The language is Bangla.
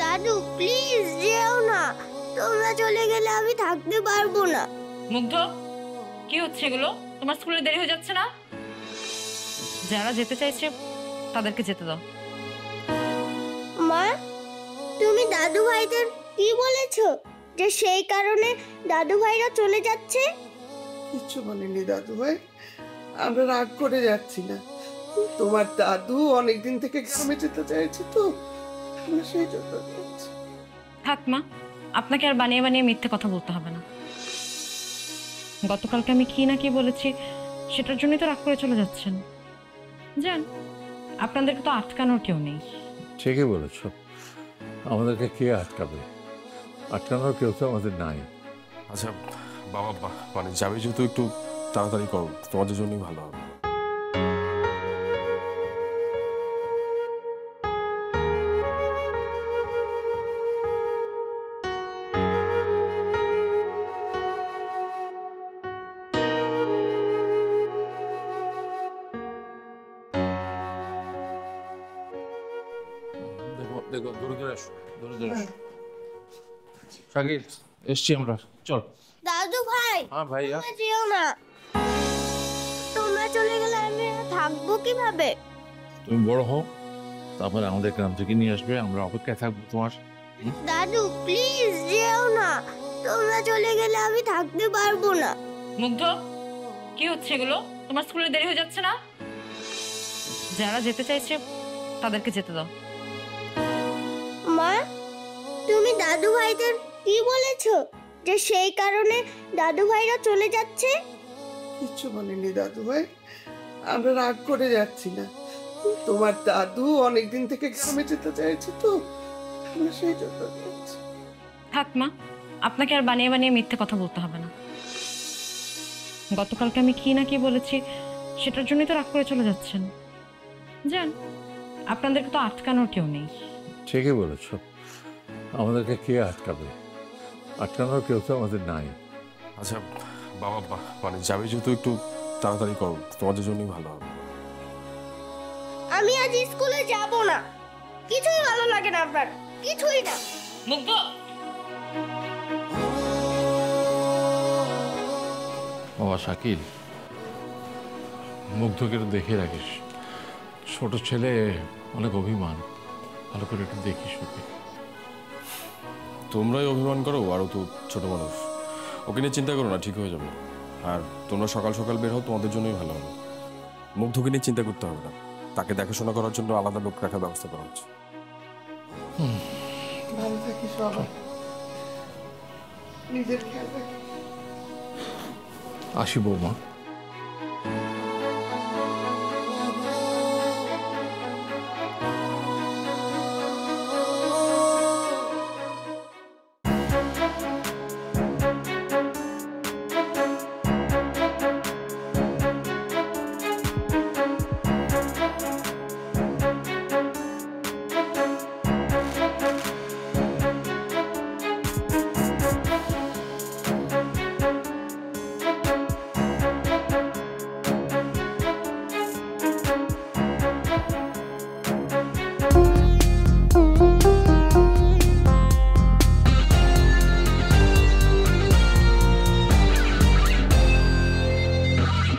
দাদু প্লিজ যেও না, তোমরা চলে গেলে আমি থাকতে পারবো না। মুগ্ধ, কি হচ্ছে এগুলো? তোমার স্কুলে দেরি হয়ে যাচ্ছে না? যারা যেতে চাইছে তাদেরকে যেতে দাও। মা, তুমি দাদু ভাইদের কি বলেছো যে সেই কারণে দাদু ভাইরা চলে যাচ্ছে? কিচ্ছু বলেনি দাদু ভাই, আমরা রাগ করে যাচ্ছি না। তোমার দাদু অনেকদিন থেকে গ্রামে যেতে চাইছে, তো আমরা সেই জন্য যাচ্ছি। থাক মা, আপনাকে আর বানিয়ে বানিয়ে মিথ্যে কথা বলতে হবে না। গতকালকে আমি কি না কি বলেছি সেটার জন্যই তো রাগ করে চলে যাচ্ছেন। যান, আপনাদেরকে তো আটকানোর কেউ নেই। ঠিকই বলেছ, আমাদেরকে কে আটকাবে? আটকানোর কেউ তো আমাদের নাই। আচ্ছা বাবা, মানে যাবে যেহেতু একটু তাড়াতাড়ি করো, তোমাদের জন্যই ভালো হবে। দেখো দেখো, দূরে দূরে আসো, দূরে দূরে আসো। শাকির, এসছি আমরা, চল। দাদু ভাই, হ্যাঁ ভাইয়া, তোমরা যেও না, তোমরা চলে গেলে আমি আর থাকবো কিভাবে? তুমি বড় হও, তারপরে আমাদের গ্রাম থেকে নিয়ে আসবে, আমরা অপেক্ষায় থাকবো তোমার। দাদু প্লিজ যেও না, তোমরা চলে গেলে আমি থাকতে পারবো না। মুগ্ধ, কি হচ্ছে এগুলো? তোমার স্কুলে দেরি হয়ে যাচ্ছে না? যারা যেতে চাইছে তাদেরকে যেতে দাও। মা, তুমি দাদু ভাইদের কি বলেছো যে সেই কারণে দাদু ভাইরা চলে যাচ্ছে? কিচ্ছু বলেনি দাদু ভাই, আমরা রাগ করে যাচ্ছি না। তোমার দাদু অনেকদিন থেকে গ্রামে যেতে চাইছে, তো আমরা সেই জন্য যাচ্ছি। থাক মা, আপনাকে আর বানিয়ে বানিয়ে মিথ্যে কথা বলতে হবে না। গতকালকে আমি কি না কি বলেছি সেটার জন্যই তো রাগ করে চলে যাচ্ছেন। যান, আপনাদেরকে তো আটকানোর কেউ নেই। ঠিকই বলেছ, আমাদেরকে কে আটকাবে? আটকানোর কেউ তো আমাদের নাই। আচ্ছা বাবা, মানে যাবে যেহেতু একটু তাড়াতাড়ি করো, তোমাদের জন্যই ভালো হবে। আমি আজ স্কুলে যাব না, কিছুই ভালো লাগে না আপনার, কিছুই না। মুগ্ধ, বাবা শাকিল, মুগ্ধকে একটু দেখে রাখিস, ছোট ছেলে, অনেক অভিমান, ভালো করে একটু দেখিস ওকে। তোমরাই অভিমান করো, আরও তো ছোট মানুষ। ওকে নিয়ে চিন্তা করো না, ঠিক হয়ে যাবে। আর তোমরা সকাল সকাল বের হও, তোমাদের জন্যই ভালো হবে। মুগ্ধকে নিয়ে চিন্তা করতে হবে না, তাকে দেখাশোনা করার জন্য আলাদা লোক রাখার ব্যবস্থা করা হচ্ছে। ভালো থাকি সবাই, নিজের খেয়াল রাখি। আসি বৌমা।